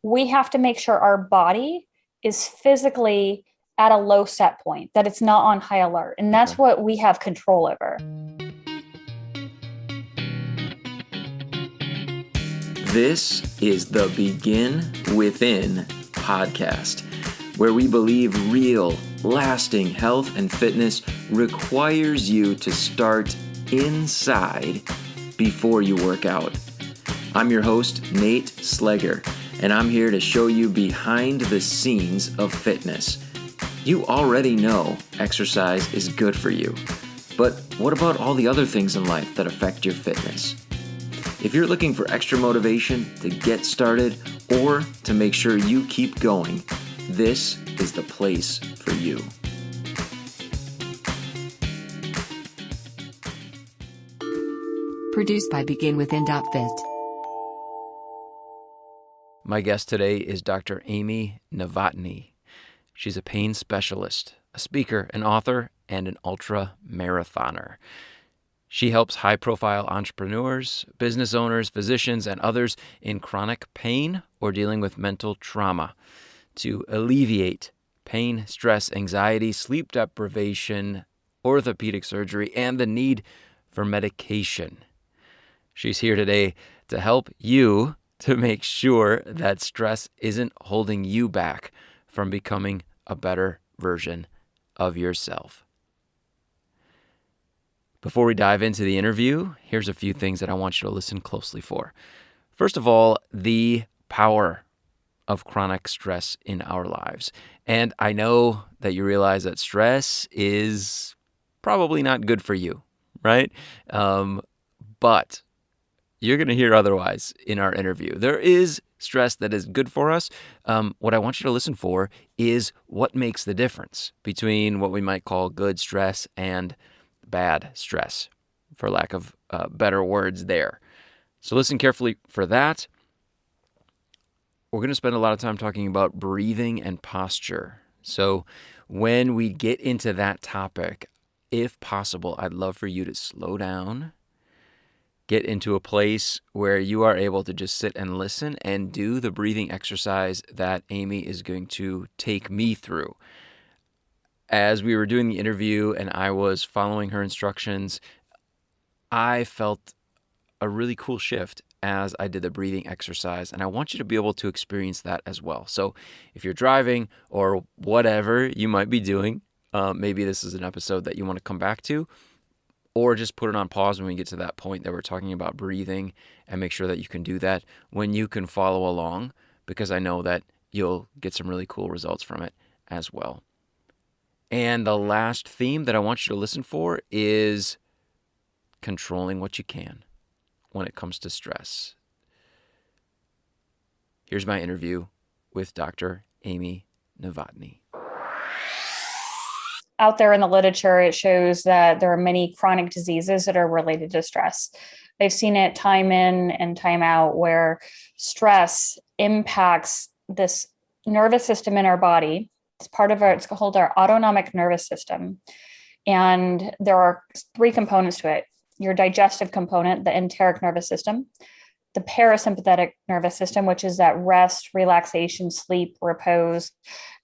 we have to make sure our body is physically at a low set point, that it's not on high alert. And that's what we have control over. This is the Begin Within podcast, where we believe real, lasting health and fitness requires you to start inside before you work out. I'm your host, Nate Slegger, and I'm here to show you behind the scenes of fitness. You already know exercise is good for you, but what about all the other things in life that affect your fitness? If you're looking for extra motivation to get started or to make sure you keep going, this is the place for you. Produced by BeginWithin.fit. My guest today is Dr. Amy Novotny. She's a pain specialist, a speaker, an author, and an ultramarathoner. She helps high-profile entrepreneurs, business owners, physicians, and others in chronic pain or dealing with mental trauma to alleviate pain, stress, anxiety, sleep deprivation, orthopedic surgery, and the need for medication. She's here today to help you to make sure that stress isn't holding you back from becoming a better version of yourself. Before we dive into the interview, here's a few things that I want you to listen closely for. First of all, the power of chronic stress in our lives. And I know that you realize that stress is probably not good for you, right? But you're going to hear otherwise in our interview. There is stress that is good for us. What I want you to listen for is what makes the difference between what we might call good stress and bad stress, for lack of better words there. So listen carefully for that. We're going to spend a lot of time talking about breathing and posture. So when we get into that topic, if possible, I'd love for you to slow down, get into a place where you are able to just sit and listen and do the breathing exercise that Amy is going to take me through. As we were doing the interview and I was following her instructions, I felt a really cool shift as I did the breathing exercise, and I want you to be able to experience that as well. So if you're driving or whatever you might be doing, maybe this is an episode that you want to come back to, or just put it on pause when we get to that point that we're talking about breathing, and make sure that you can do that when you can follow along, because I know that you'll get some really cool results from it as well. And the last theme that I want you to listen for is controlling what you can when it comes to stress. Here's my interview with Dr. Amy Novotny. Out there in the literature, it shows that there are many chronic diseases that are related to stress. They've seen it time in and time out where stress impacts this nervous system in our body. It's called our autonomic nervous system. And there are three components to it: your digestive component, the enteric nervous system, the parasympathetic nervous system, which is that rest, relaxation, sleep, repose,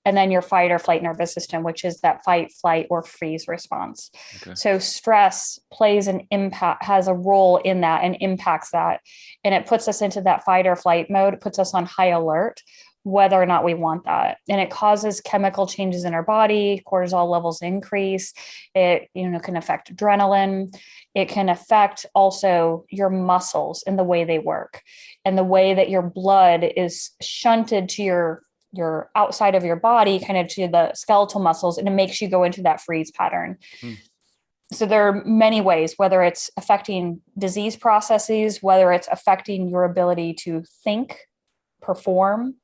and then your fight or flight nervous system, which is that fight, flight, or freeze response. Okay. So stress has a role in that and impacts that. And it puts us into that fight or flight mode. It puts us on high alert, whether or not we want that. And it causes chemical changes in our body, cortisol levels increase. It, can affect adrenaline. It can affect also your muscles and the way they work, and the way that your blood is shunted to your outside of your body, kind of to the skeletal muscles, and it makes you go into that freeze pattern. So there are many ways, whether it's affecting disease processes, whether it's affecting your ability to think, perform,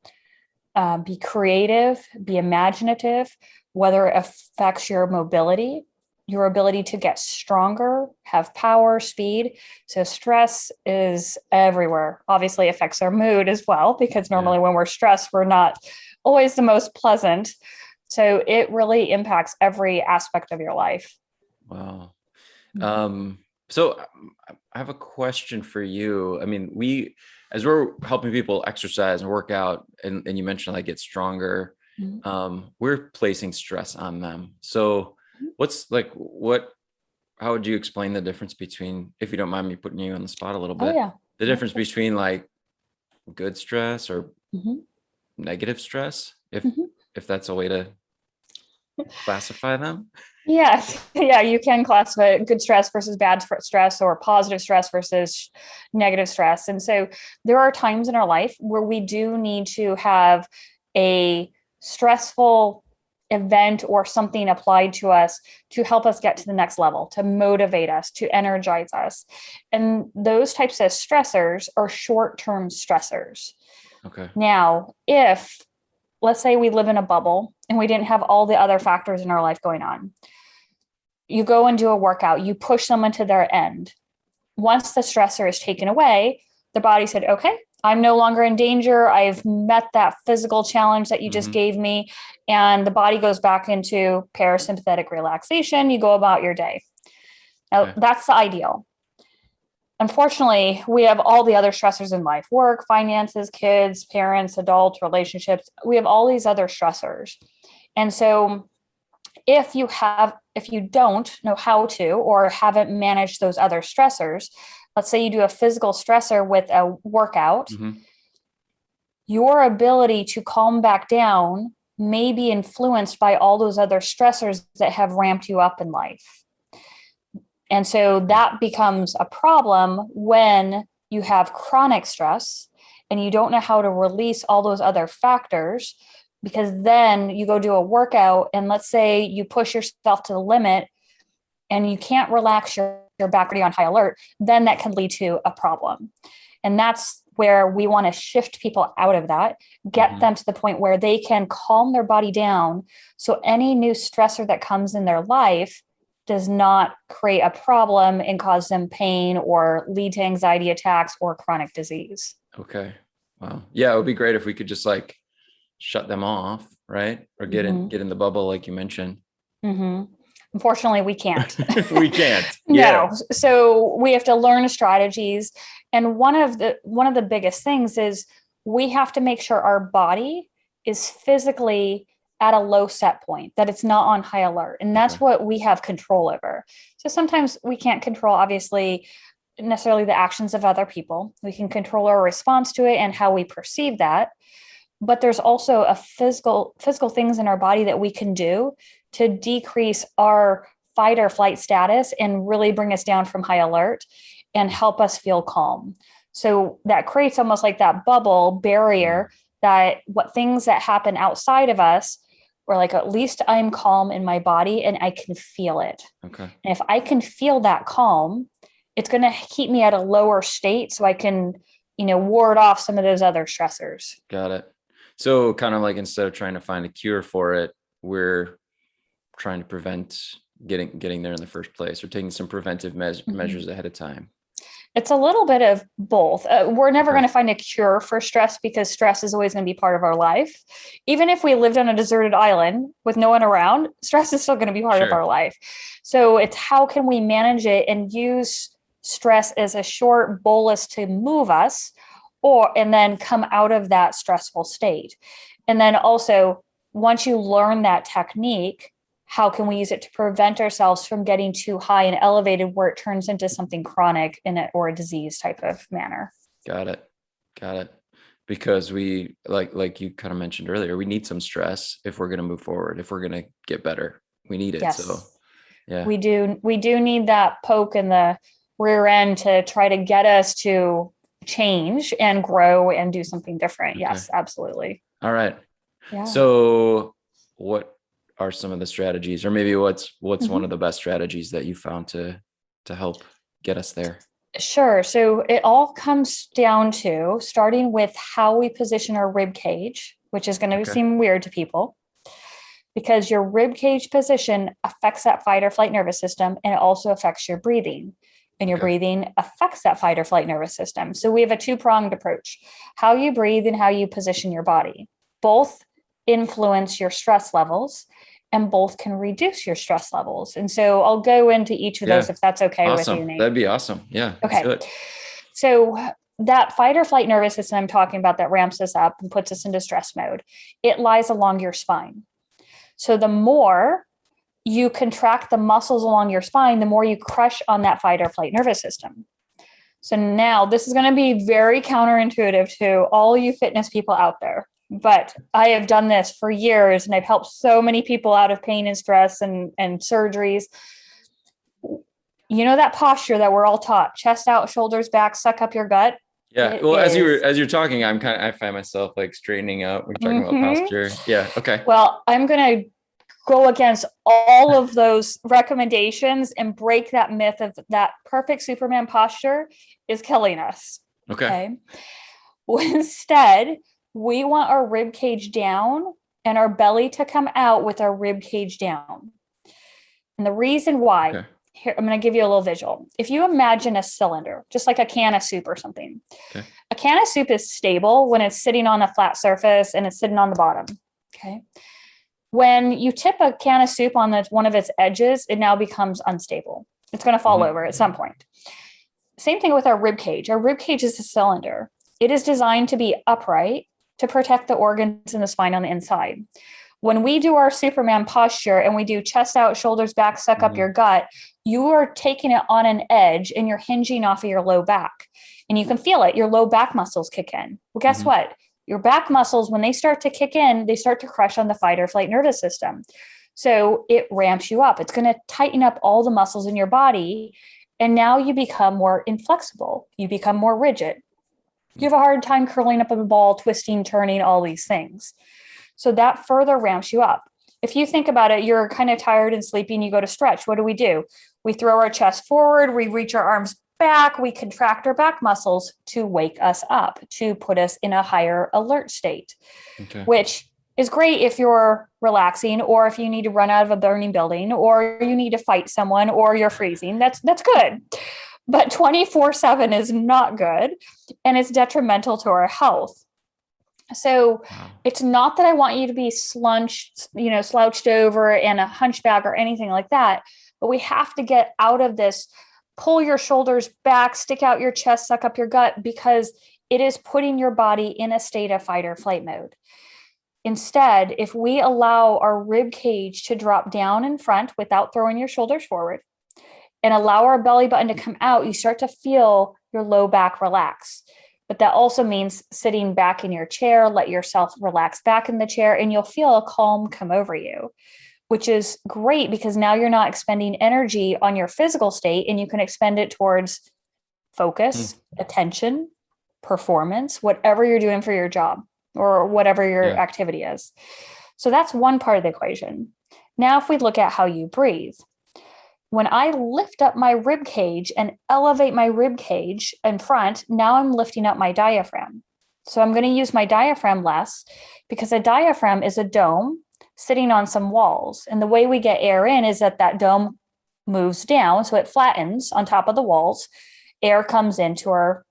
be creative, be imaginative, whether it affects your mobility, your ability to get stronger, have power, speed. So stress is everywhere. Obviously affects our mood as well, because normally when we're stressed, we're not always the most pleasant. So it really impacts every aspect of your life. Wow. So I have a question for you. I mean, as we're helping people exercise and work out, and you mentioned like get stronger, Mhm. we're placing stress on them. So how would you explain the difference between, if you don't mind me putting you on the spot a little Oh bit, yeah. the Yeah. difference between like good stress or Mhm. negative stress, Mhm. if that's a way to classify them? Yes, yeah, you can classify good stress versus bad stress or positive stress versus negative stress. And so there are times in our life where we do need to have a stressful event or something applied to us to help us get to the next level, to motivate us, to energize us. And those types of stressors are short-term stressors. Okay. Now, if let's say we live in a bubble and we didn't have all the other factors in our life going on, you go and do a workout, you push someone to their end. Once the stressor is taken away, the body said, okay, I'm no longer in danger. I've met that physical challenge that you just gave me. And the body goes back into parasympathetic relaxation. You go about your day. Now, Okay. that's the ideal. Unfortunately, we have all the other stressors in life: work, finances, kids, parents, adults, relationships. We have all these other stressors. And so if you don't know how to or haven't managed those other stressors, let's say you do a physical stressor with a workout, Mhm. your ability to calm back down may be influenced by all those other stressors that have ramped you up in life. And so that becomes a problem when you have chronic stress and you don't know how to release all those other factors, because then you go do a workout and let's say you push yourself to the limit and you can't relax your back already on high alert, then that can lead to a problem. And that's where we want to shift people out of that, get them to the point where they can calm their body down. So any new stressor that comes in their life does not create a problem and cause them pain or lead to anxiety attacks or chronic disease. Okay. Wow. Yeah, it would be great if we could just like shut them off, right? Or get in the bubble like you mentioned. Mm-hmm. Unfortunately, we can't. We can't. Yeah. No. So we have to learn strategies. And one of the biggest things is we have to make sure our body is physically at a low set point, that it's not on high alert. And that's Okay. what we have control over. So sometimes we can't control, obviously, necessarily the actions of other people. We can control our response to it and how we perceive that. But there's also a physical things in our body that we can do to decrease our fight or flight status and really bring us down from high alert and help us feel calm. So that creates almost like that bubble barrier, that what things that happen outside of us, or like, at least I'm calm in my body and I can feel it. Okay. And if I can feel that calm, it's going to keep me at a lower state so I can, ward off some of those other stressors. Got it. So kind of like instead of trying to find a cure for it, we're trying to prevent getting there in the first place, or taking some preventive measures ahead of time. It's a little bit of both. We're never Okay. going to find a cure for stress because stress is always going to be part of our life. Even if we lived on a deserted island with no one around, stress is still going to be part of Sure. our life. So it's how can we manage it and use stress as a short bolus to move us, and then come out of that stressful state. And then also, once you learn that technique, how can we use it to prevent ourselves from getting too high and elevated where it turns into something chronic or a disease type of manner? Got it. Got it. Because we like you kind of mentioned earlier, we need some stress if we're going to move forward, if we're going to get better. We need it. Yes. So yeah. We do need that poke in the rear end to try to get us to change and grow and do something different. Okay. Yes, absolutely. All right. Yeah. So what are some of the strategies, or maybe what's one of the best strategies that you found to help get us there? Sure. So it all comes down to starting with how we position our rib cage, which is going to seem weird to people, because your rib cage position affects that fight or flight nervous system, and it also affects your breathing. And your breathing affects that fight or flight nervous system. So we have a two-pronged approach: how you breathe and how you position your body. Both influence your stress levels. and both can reduce your stress levels. And so I'll go into each of those if that's okay with you, Nate. That'd be awesome. Yeah. Okay. Let's do it. So that fight or flight nervous system I'm talking about that ramps us up and puts us into stress mode, it lies along your spine. So the more you contract the muscles along your spine, the more you crush on that fight or flight nervous system. So now this is going to be very counterintuitive to all you fitness people out there, but I have done this for years and I've helped so many people out of pain and stress and surgeries. You know, that posture that we're all taught, chest out, shoulders back, suck up your gut. Yeah. Well, as you're talking, I find myself like straightening up. We're talking about posture. Yeah. Okay. Well, I'm going to go against all of those recommendations and break that myth of that perfect Superman posture is killing us. Okay. Instead, we want our rib cage down and our belly to come out with our rib cage down. And the reason why, here, I'm going to give you a little visual. If you imagine a cylinder, just like a can of soup or something, a can of soup is stable when it's sitting on a flat surface and it's sitting on the bottom. Okay. When you tip a can of soup on one of its edges, it now becomes unstable. It's going to fall over at some point. Same thing with our rib cage. Our rib cage is a cylinder. It is designed to be upright to protect the organs in the spine on the inside. When we do our Superman posture and we do chest out, shoulders back, suck up your gut, you are taking it on an edge and you're hinging off of your low back. And you can feel it. Your low back muscles kick in. Well, guess what? Your back muscles, when they start to kick in, they start to crush on the fight or flight nervous system. So it ramps you up. It's going to tighten up all the muscles in your body. And now you become more inflexible. You become more rigid. You have a hard time curling up a ball, twisting, turning, all these things. So that further ramps you up. If you think about it, you're kind of tired and sleepy and you go to stretch. What do? We throw our chest forward, we reach our arms back, we contract our back muscles to wake us up, to put us in a higher alert state, which is great if you're relaxing or if you need to run out of a burning building or you need to fight someone or you're freezing. That's good. But 24/7 is not good and it's detrimental to our health. So it's not that I want you to be slouched over and a hunchback or anything like that, but we have to get out of this, pull your shoulders back, stick out your chest, suck up your gut, because it is putting your body in a state of fight or flight mode. Instead, if we allow our rib cage to drop down in front without throwing your shoulders forward and allow our belly button to come out, you start to feel your low back relax. But that also means sitting back in your chair, let yourself relax back in the chair, and you'll feel a calm come over you, which is great because now you're not expending energy on your physical state and you can expend it towards focus, attention, performance, whatever you're doing for your job or whatever your activity is. So that's one part of the equation. Now, if we look at how you breathe, when I lift up my rib cage and elevate my rib cage in front, now I'm lifting up my diaphragm. So I'm going to use my diaphragm less because a diaphragm is a dome sitting on some walls. And the way we get air in is that dome moves down. So it flattens on top of the walls. Air comes into our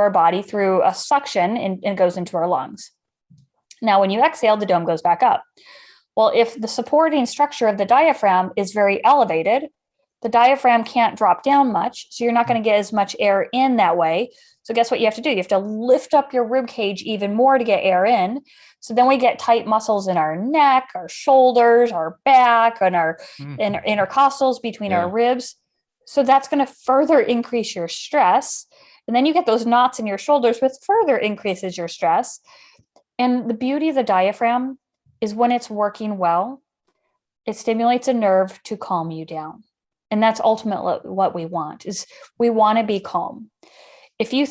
body through a suction and goes into our lungs. Now, when you exhale, the dome goes back up. Well, if the supporting structure of the diaphragm is very elevated, the diaphragm can't drop down much, so you're not going to get as much air in that way. So guess what you have to do? You have to lift up your rib cage even more to get air in. So then we get tight muscles in our neck, our shoulders, our back, and our intercostals between our ribs. So that's going to further increase your stress. And then you get those knots in your shoulders, which further increases your stress. And the beauty of the diaphragm is when it's working well, it stimulates a nerve to calm you down. And that's ultimately what we want, is we want to be calm. If you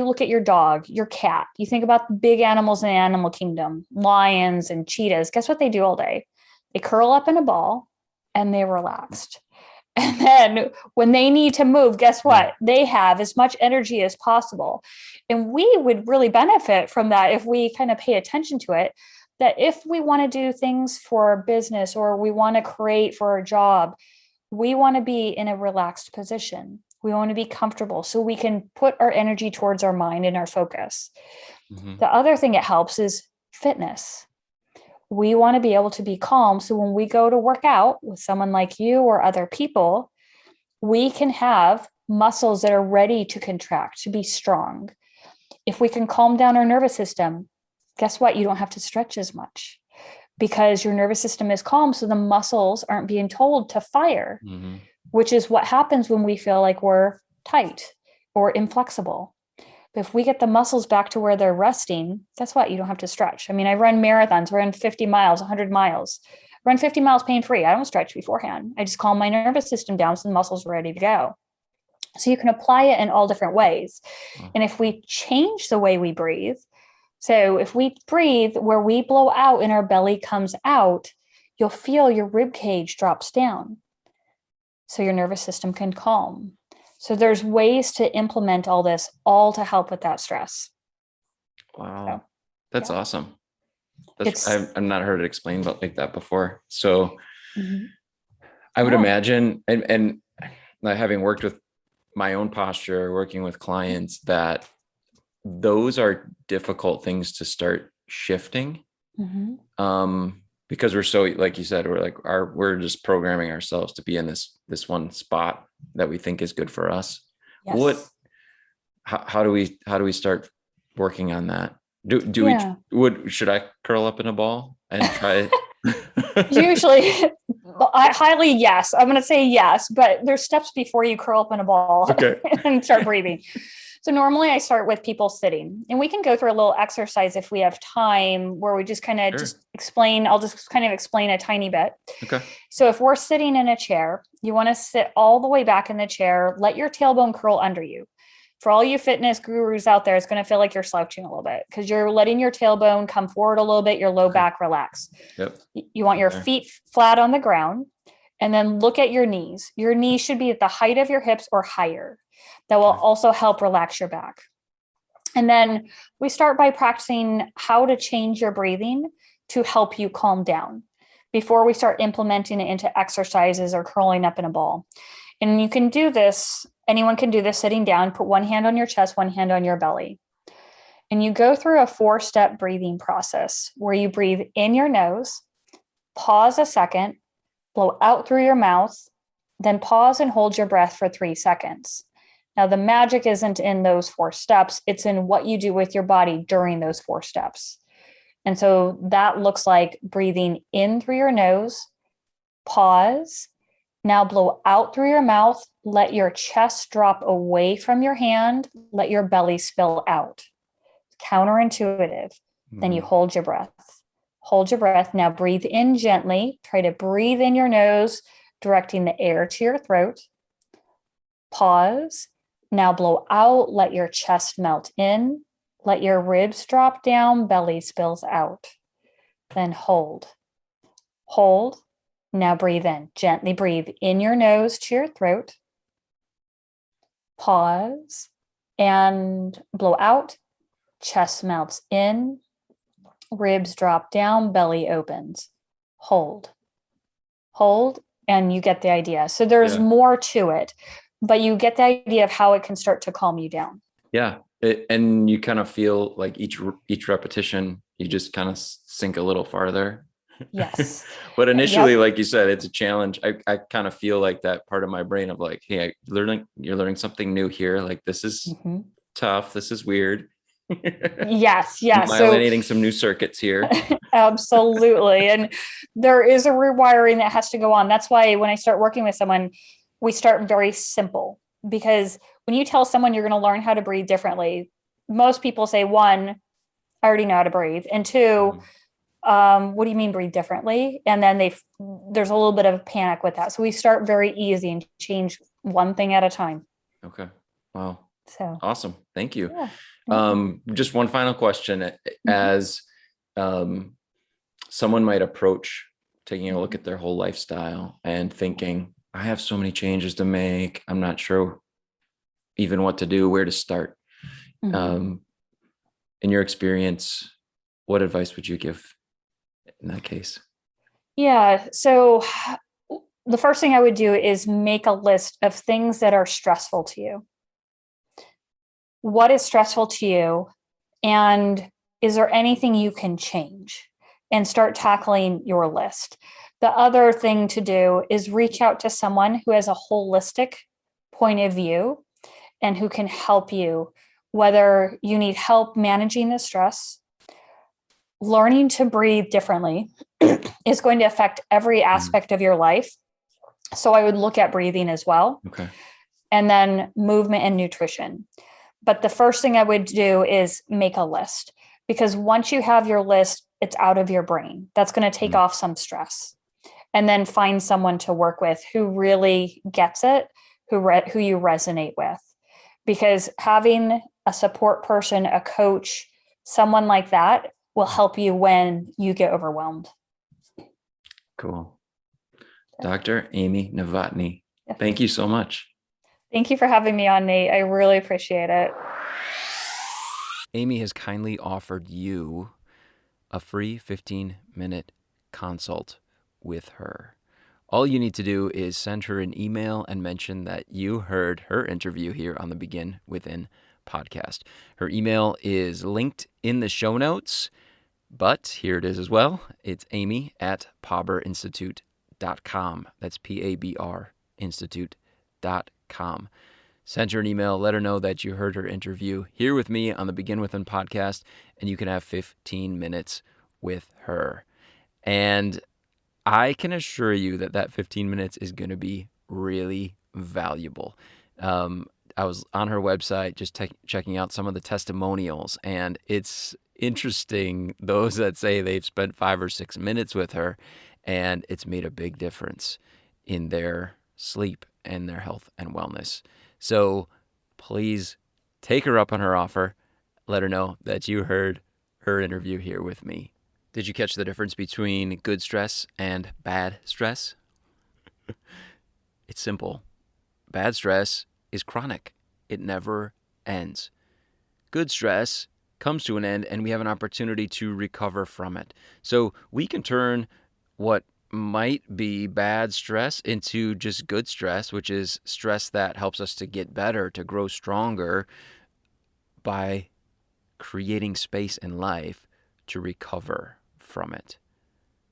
look at your dog, your cat, you think about the big animals in the animal kingdom, lions and cheetahs, guess what they do all day? They curl up in a ball and they're relaxed. And then when they need to move, guess what? They have as much energy as possible. And we would really benefit from that if we kind of pay attention to it, that if we want to do things for our business or we want to create for our job, we want to be in a relaxed position. We want to be comfortable so we can put our energy towards our mind and our focus. The other thing it helps is fitness. We want to be able to be calm. So when we go to work out with someone like you or other people, we can have muscles that are ready to contract, to be strong. If we can calm down our nervous system, guess what? You don't have to stretch as much because your nervous system is calm. So the muscles aren't being told to fire, which is what happens when we feel like we're tight or inflexible. But if we get the muscles back to where they're resting, guess what? You don't have to stretch. I mean, I run marathons, run 50 miles, 100 miles, run 50 miles pain-free. I don't stretch beforehand. I just calm my nervous system down so the muscles are ready to go. So you can apply it in all different ways. And if we change the way we breathe, so if we breathe where we blow out and our belly comes out, you'll feel your rib cage drops down. So your nervous system can calm. So there's ways to implement all this, all to help with that stress. Wow. So, That's awesome. I've not heard it explained like that before. So I would imagine, and having worked with my own posture, working with clients, that those are difficult things to start shifting. Because we're so, like you said, we're just programming ourselves to be in this one spot that we think is good for us. Yes. How do we start working on that? Should I curl up in a ball and try it? Usually, yes. I'm going to say yes, but there's steps before you curl up in a ball and start breathing. So normally I start with people sitting, and we can go through a little exercise if we have time where we just kind of just explain. I'll just kind of explain a tiny bit. Okay. So if we're sitting in a chair, you want to sit all the way back in the chair, let your tailbone curl under you. For all you fitness gurus out there, it's going to feel like you're slouching a little bit because you're letting your tailbone come forward a little bit, your low back relax. Yep. You want your feet flat on the ground, and then look at your knees. Your knees should be at the height of your hips or higher. That will also help relax your back. And then we start by practicing how to change your breathing to help you calm down before we start implementing it into exercises or curling up in a ball. And you can do this, anyone can do this sitting down, put one hand on your chest, one hand on your belly. And you go through a 4-step breathing process where you breathe in your nose, pause a second, blow out through your mouth, then pause and hold your breath for 3 seconds. Now, the magic isn't in those 4 steps. It's in what you do with your body during those 4 steps. And so that looks like breathing in through your nose, pause, now blow out through your mouth, let your chest drop away from your hand, let your belly spill out. Counterintuitive. Then you hold your breath. Hold your breath. Now breathe in gently. Try to breathe in your nose, directing the air to your throat. Pause. Now blow out, let your chest melt in, let your ribs drop down, belly spills out. Then hold. Hold. Now breathe in. Gently breathe in your nose to your throat. Pause. And blow out. Chest melts in. Ribs drop down, belly opens. Hold. Hold. And you get the idea. So there's more to it. But you get the idea of how it can start to calm you down. Yeah. And you kind of feel like each repetition, you just kind of sink a little farther. Yes. But initially, like you said, it's a challenge. I kind of feel like that part of my brain of like, hey, you're learning something new here. Like, this is tough. This is weird. Yes. Myelinating some new circuits here. Absolutely. And there is a rewiring that has to go on. That's why when I start working with someone, we start very simple, because when you tell someone you're going to learn how to breathe differently, most people say, 1, I already know how to breathe. And 2, what do you mean breathe differently? And then there's a little bit of panic with that. So we start very easy and change one thing at a time. Okay. Wow. So awesome. Thank you. Yeah. Just one final question. As someone might approach taking a look at their whole lifestyle and thinking, I have so many changes to make, I'm not sure even what to do, where to start. In your experience, what advice would you give in that case? Yeah. So the first thing I would do is make a list of things that are stressful to you. What is stressful to you? And is there anything you can change? and start tackling your list. The other thing to do is reach out to someone who has a holistic point of view and who can help you, whether you need help managing the stress. Learning to breathe differently is going to affect every aspect of your life. So I would look at breathing as well. Okay. And then movement and nutrition. But the first thing I would do is make a list, because once you have your list, it's out of your brain. That's going to take off some stress. And then find someone to work with who really gets it, who you resonate with. Because having a support person, a coach, someone like that will help you when you get overwhelmed. Cool. Dr. Amy Novotny, Yeah. thank you so much. Thank you for having me on, Nate. I really appreciate it. Amy has kindly offered you a free 15-minute consult with her. All you need to do is send her an email and mention that you heard her interview here on the Begin Within podcast. Her email is linked in the show notes, but here it is as well. It's amy@paberinstitute.com. That's PABR Institute.com. Send her an email, let her know that you heard her interview here with me on the Begin Within podcast, and you can have 15 minutes with her. And I can assure you that that 15 minutes is going to be really valuable. I was on her website just checking out some of the testimonials, and it's interesting, those that say they've spent 5 or 6 minutes with her, and it's made a big difference in their sleep and their health and wellness. So please take her up on her offer. Let her know that you heard her interview here with me. Did you catch the difference between good stress and bad stress? It's simple. Bad stress is chronic. It never ends. Good stress comes to an end, and we have an opportunity to recover from it. So we can turn what might be bad stress into just good stress, which is stress that helps us to get better, to grow stronger, by creating space in life to recover from it.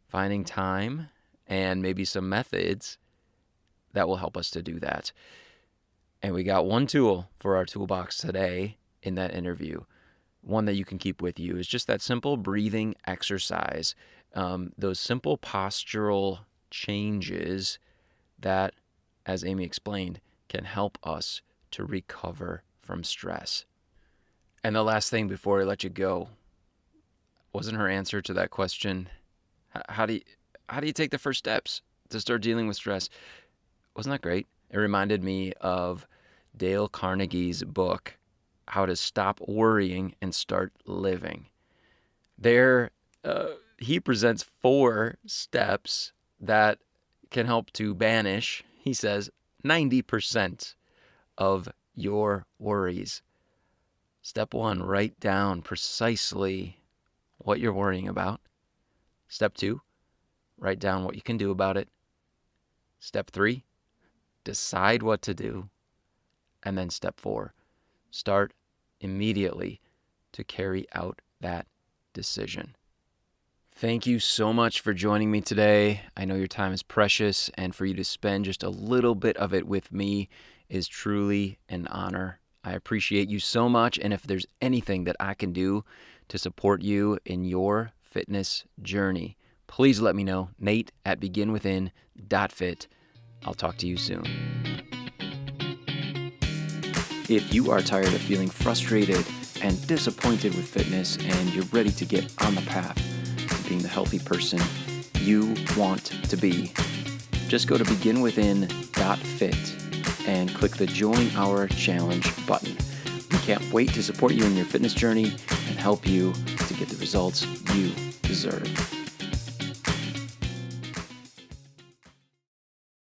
Finding time and maybe some methods that will help us to do that. And we got one tool for our toolbox today in that interview. One that you can keep with you is just that simple breathing exercise. Those simple postural changes that, as Amy explained, can help us to recover from stress. And the last thing before I let you go, wasn't her answer to that question, how do you take the first steps to start dealing with stress? Wasn't that great? It reminded me of Dale Carnegie's book, How to Stop Worrying and Start Living. There, he presents 4 steps that can help to banish, he says, 90% of your worries. Step 1, write down precisely what you're worrying about. Step 2, write down what you can do about it. Step 3, decide what to do. And then step 4, start immediately to carry out that decision. Thank you so much for joining me today. I know your time is precious, and for you to spend just a little bit of it with me is truly an honor. I appreciate you so much, and if there's anything that I can do to support you in your fitness journey, please let me know. Nate@beginwithin.fit. I'll talk to you soon. If you are tired of feeling frustrated and disappointed with fitness, and you're ready to get on the path to being the healthy person you want to be, just go to beginwithin.fit and click the Join Our Challenge button. We can't wait to support you in your fitness journey and help you to get the results you deserve.